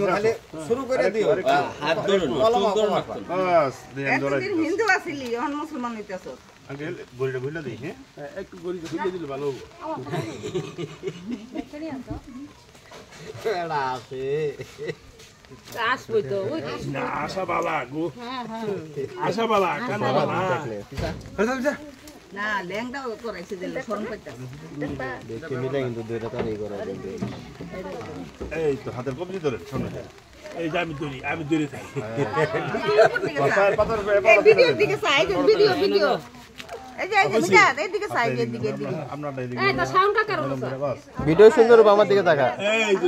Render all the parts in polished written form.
খালি শুরু করে দিও হাত ধরুন সুন্দর রাখুন বাস দেন ধরে হিন্দু আসিলি এখন মুসলমান হইতাছ আঙ্কেল গড়িটা ভুলে দিই হ্যাঁ একটু গড়িটা খুলে দিলে ভালো হবে এড়া আছে আসবই তো ওই না আশা বালা গো আশা বালা কানা বালা না লেংটা করাইছে দিলে শরম পাইতাছ দেখতে মিলে কিন্তু দুইটা তারই করা যাবে এই তো হাতের কবজি ধরে শুনুন এই যে আমি দূরে থাকি পাতার পাতার এই ভিডিওর দিকে চাই ভিডিও ভিডিও এই যে মিটা এই দিকে চাই এই দিকে আপনারটা এদিকে এই তো সাউন্ড কা কারণ ভিডিও সুন্দর আমার দিকে তাকা এই যে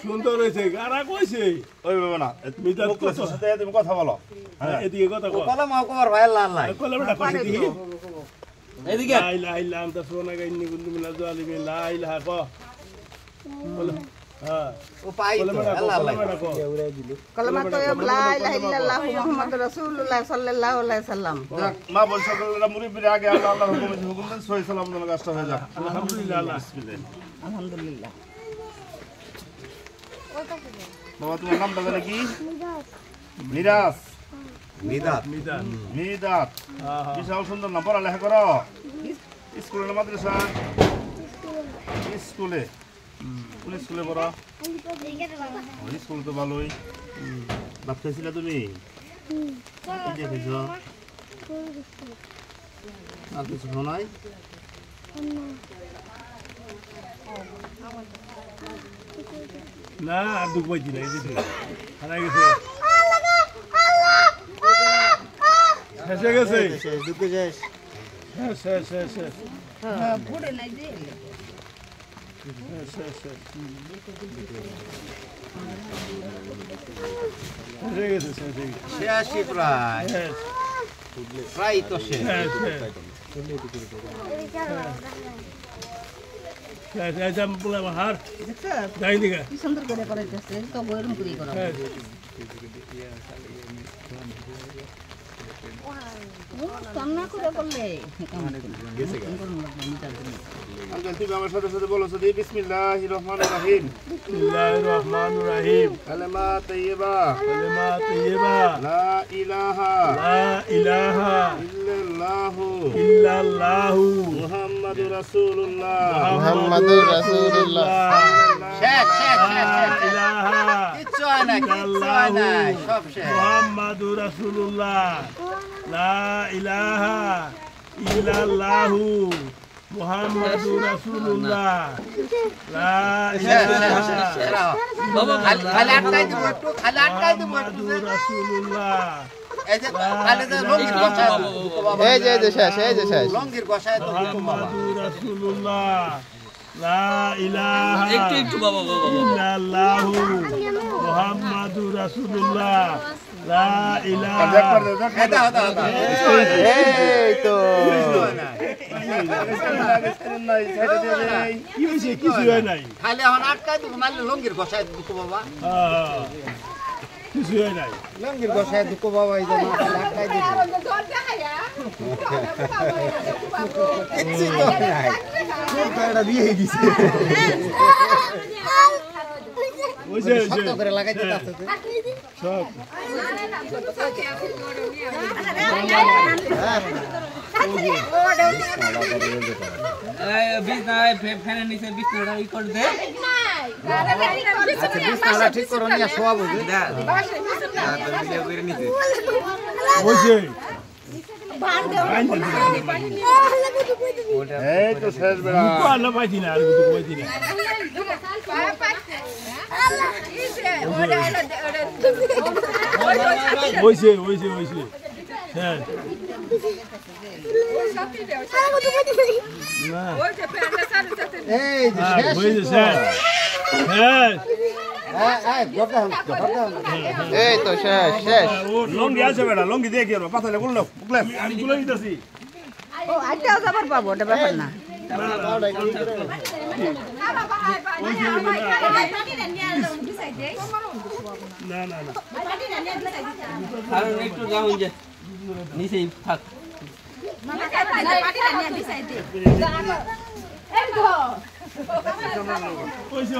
সুন্দর হইছে গারা কইছে ওই বাবা না মিজাজ মুখলের সাথে তুমি কথা বলো এদিকে কথা কও কলম কবার ভাই লাল লাই কলমটা কইছে দি এদিকে লা ইলাহা ইল্লা আনতা সুবহানাকা ইন্নী কুনতু মিনাজ জালিমিন লা ইলাহা ক বলো হ্যাঁ ও পাই তো লাল লাই কলমা তো লা ইলাহা ইল্লাল্লাহ মুহাম্মাদুর রাসূলুল্লাহ সাল্লাল্লাহু আলাইহি সাল্লাম মা বল সকলের মুরিবির আগে আল্লাহ আল্লাহর হুকুম দেন সহি সালাম দেন কাজটা হয়ে যাক আলহামদুলিল্লাহ আলহামদুলিল্লাহ বাবা তোমার নামটা জানে কি মিরাজ মিদাত মিদাত বিশাল সুন্দর নাম পড়ালেখা করো স্কুলে না মাদ্রাসা স্কুলে কোন স্কুলে পড়ো স্কুল তো ভালোই ভাত খাইছিলে তুমি কি দিয়ে খাইছো আর কিছু শোনাই না আর দুঃখ পাইছি না এই যে হারাই গেছে শেষ হয়ে গেছে দুটো যাস শেষ হ্যাঁ পড়ে নাই যে শেষই প্রায় প্রায় তো শেষ হার যাই দিকে কি সুন্দর করে করাইতেছে তো বইরম করে করা সামনা করে করলে আঙ্কেল তুমি আমার সাথে সাথে বলো সাথে বিসমিল্লাহির রহমানির রহিম বিসমিল্লাহির রহমানির রহিম কালেমা তাইয়্যিবা লা ইলাহা ইল্লাল্লাহু মুহাম্মাদুর রাসূলুল্লাহ শেষ ইলাহা কিচ্ছু হয় না সব শেষ মুহাম্মাদুর রাসূলুল্লাহ লা ইলাহা ইল্লাল্লাহু মুহাম্মাদুর রাসূলুল্লাহ লা ইলাহা খালি আটকাই দিব একটু মুহাম্মাদুর রাসূলুল্লাহ এই যে খালি যে লঙ্গির গোছায় এই যে শেষ লঙ্গির গোছায় তো মুহাম্মাদুর রাসূলুল্লাহ লা ইলাহা একটু বাবা ইল্লাল্লাহু মুহাম্মাদুর রাসূলুল্লাহ লা ইলাহা এই তো কি হইছে কিছু হয় নাই খালি এখন আটকাই দিব নালে লঙ্গির গোছায় দিব বাবা কিছু হয় নাই লঙ্গির গোছায় দিব বাবা এই যে আটকাই দিব কিচ্ছু তো নাই এটা দিয়ে দিছে ওইছে শক্ত করে লাগাই দিতে আছে সব বিছনায় ফ্যানের নিচে বিছনাটা ই করে দে বিছানা ঠিক করে নিয়ে শোয়া বুঝি ওইছে এই তো শেষ বেলা না পাইছি না আর কিছু পাইছি না ওইছে হ্যাঁ এই যে ওইছে স্যার হ্যাঁ এই তো শেষ লঙ্গি আছে বেটা লঙ্গি দিয়ে কি করবো পাতালে বললো আমি গুলো দিতেছি ও আইটাও যাবার পাবো ওটা ব্যাপার না না আর একটু যাও যে নিচেই থাক ওইছে